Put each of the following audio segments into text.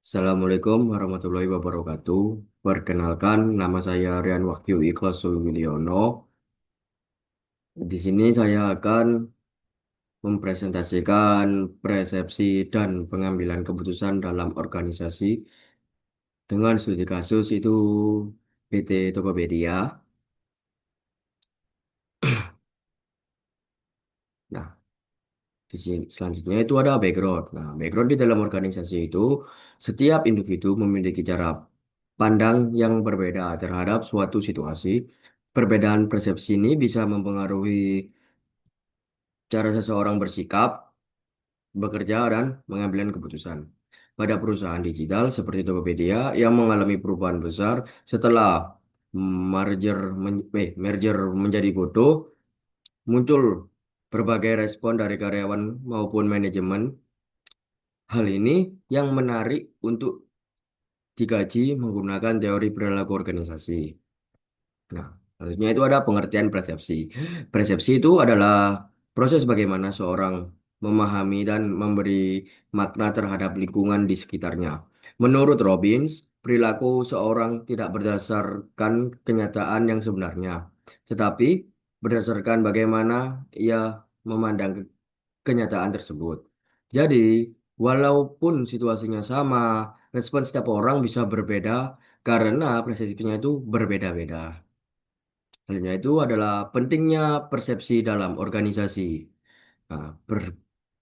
Assalamualaikum warahmatullahi wabarakatuh. Perkenalkan, nama saya Rian Wahyu Ikhlas Sulwilyono. Di sini saya akan mempresentasikan persepsi dan pengambilan keputusan dalam organisasi dengan studi kasus itu PT Tokopedia. Nah, di sini selanjutnya itu ada background. Nah, background di dalam organisasi itu setiap individu memiliki cara pandang yang berbeda terhadap suatu situasi. Perbedaan persepsi ini bisa mempengaruhi cara seseorang bersikap, bekerja, dan mengambil keputusan. Pada perusahaan digital seperti Tokopedia yang mengalami perubahan besar setelah merger menjadi Goto, muncul berbagai respon dari karyawan maupun manajemen. Hal ini yang menarik untuk dikaji menggunakan teori perilaku organisasi. Nah, selanjutnya itu ada pengertian persepsi. Persepsi itu adalah proses bagaimana seorang memahami dan memberi makna terhadap lingkungan di sekitarnya. Menurut Robbins, perilaku seorang tidak berdasarkan kenyataan yang sebenarnya, tetapi berdasarkan bagaimana ia memandang kenyataan tersebut. Jadi, walaupun situasinya sama, respon setiap orang bisa berbeda karena persepsinya itu berbeda-beda. Selanjutnya itu adalah pentingnya persepsi dalam organisasi. Nah,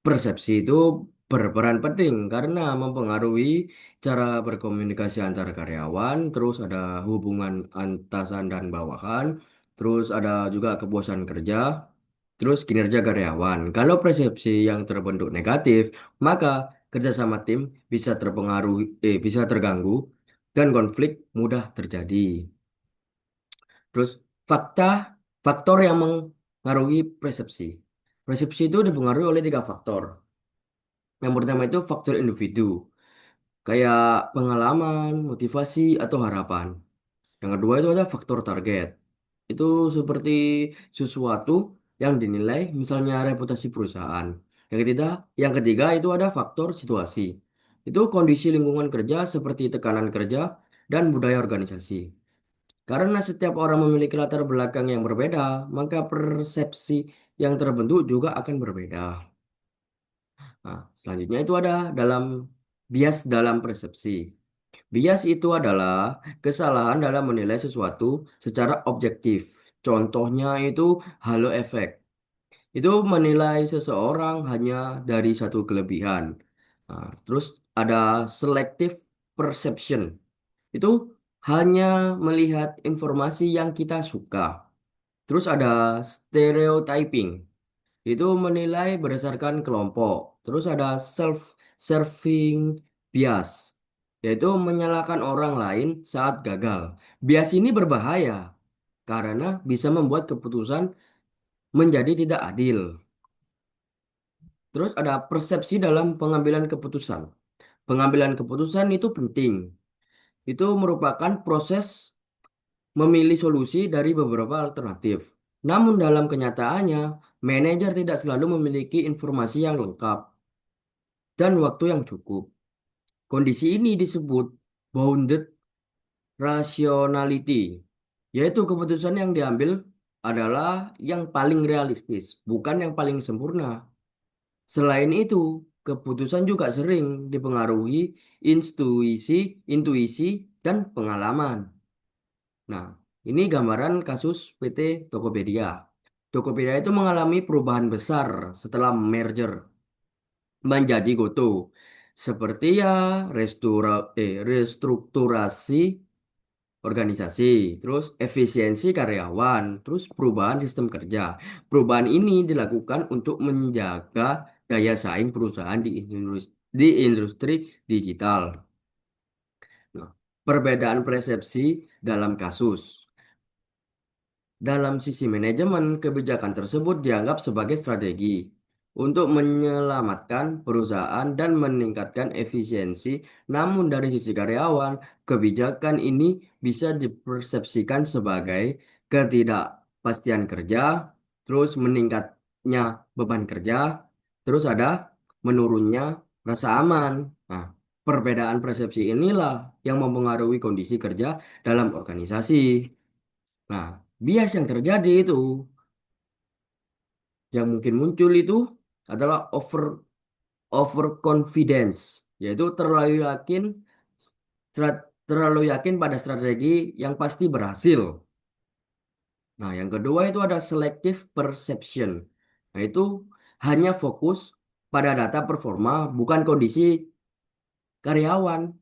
persepsi itu berperan penting karena mempengaruhi cara berkomunikasi antar karyawan, terus ada hubungan atasan dan bawahan, terus ada juga kepuasan kerja, terus kinerja karyawan. Kalau persepsi yang terbentuk negatif, maka kerjasama tim bisa bisa terganggu dan konflik mudah terjadi. Terus fakta, faktor yang mengaruhi persepsi. Persepsi itu dipengaruhi oleh tiga faktor. Yang pertama itu faktor individu, kayak pengalaman, motivasi, atau harapan. Yang kedua itu ada faktor target. Itu seperti sesuatu yang dinilai, misalnya reputasi perusahaan. Yang ketiga itu ada faktor situasi. Itu kondisi lingkungan kerja seperti tekanan kerja dan budaya organisasi. Karena setiap orang memiliki latar belakang yang berbeda, maka persepsi yang terbentuk juga akan berbeda. Nah, selanjutnya itu ada bias dalam persepsi. Bias itu adalah kesalahan dalam menilai sesuatu secara objektif. Contohnya itu halo efek. Itu menilai seseorang hanya dari satu kelebihan. Nah, terus ada selective perception. Itu hanya melihat informasi yang kita suka. Terus ada stereotyping. Itu menilai berdasarkan kelompok. Terus ada self-serving bias, yaitu menyalahkan orang lain saat gagal. Bias ini berbahaya karena bisa membuat keputusan menjadi tidak adil. Terus ada persepsi dalam pengambilan keputusan. Pengambilan keputusan itu penting. Itu merupakan proses memilih solusi dari beberapa alternatif. Namun dalam kenyataannya, manajer tidak selalu memiliki informasi yang lengkap dan waktu yang cukup. Kondisi ini disebut bounded rationality, yaitu keputusan yang diambil adalah yang paling realistis, bukan yang paling sempurna. Selain itu, keputusan juga sering dipengaruhi intuisi, intuisi dan pengalaman. Nah, ini gambaran kasus PT Tokopedia. Tokopedia itu mengalami perubahan besar setelah merger menjadi Goto. Seperti ya restrukturasi organisasi, terus efisiensi karyawan, terus perubahan sistem kerja. Perubahan ini dilakukan untuk menjaga daya saing perusahaan di industri digital. Nah, perbedaan persepsi dalam kasus. Dalam sisi manajemen, kebijakan tersebut dianggap sebagai strategi untuk menyelamatkan perusahaan dan meningkatkan efisiensi. Namun dari sisi karyawan, kebijakan ini bisa dipersepsikan sebagai ketidakpastian kerja, terus meningkatnya beban kerja, terus ada menurunnya rasa aman. Nah, Perbedaan persepsi inilah yang mempengaruhi kondisi kerja dalam organisasi. Nah, bias yang terjadi itu, yang mungkin muncul itu adalah overconfidence, yaitu terlalu yakin pada strategi yang pasti berhasil. Nah, yang kedua itu ada selective perception. Nah, itu hanya fokus pada data performa, bukan kondisi karyawan.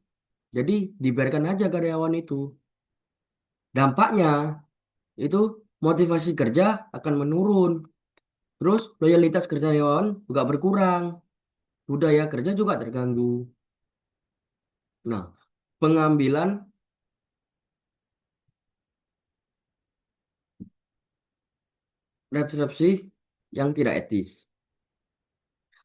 Jadi, dibiarkan aja karyawan itu. Dampaknya itu motivasi kerja akan menurun. Terus loyalitas karyawan juga berkurang. Budaya kerja juga terganggu. Nah, pengambilan resepsi yang tidak etis.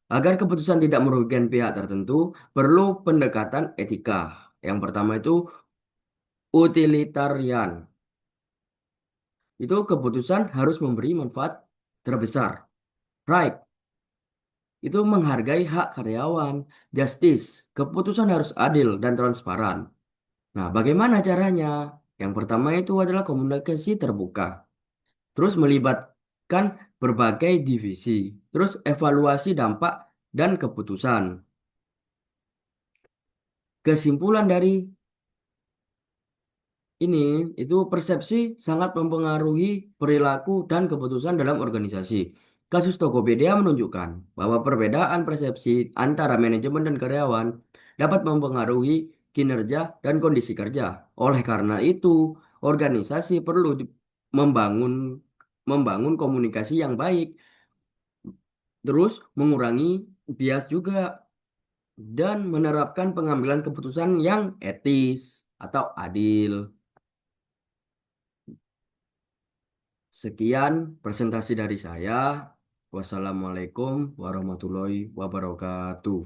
Agar keputusan tidak merugikan pihak tertentu, perlu pendekatan etika. Yang pertama itu utilitarian. Itu keputusan harus memberi manfaat terbesar. Right, itu menghargai hak karyawan. Justice, keputusan harus adil dan transparan. Nah, bagaimana caranya? Yang pertama itu adalah komunikasi terbuka. Terus melibatkan berbagai divisi. Terus evaluasi dampak dan keputusan. Kesimpulan dari ini itu persepsi sangat mempengaruhi perilaku dan keputusan dalam organisasi. Kasus Tokopedia menunjukkan bahwa perbedaan persepsi antara manajemen dan karyawan dapat mempengaruhi kinerja dan kondisi kerja. Oleh karena itu, organisasi perlu membangun membangun komunikasi yang baik, terus mengurangi bias juga dan menerapkan pengambilan keputusan yang etis atau adil. Sekian presentasi dari saya. Wassalamualaikum warahmatullahi wabarakatuh.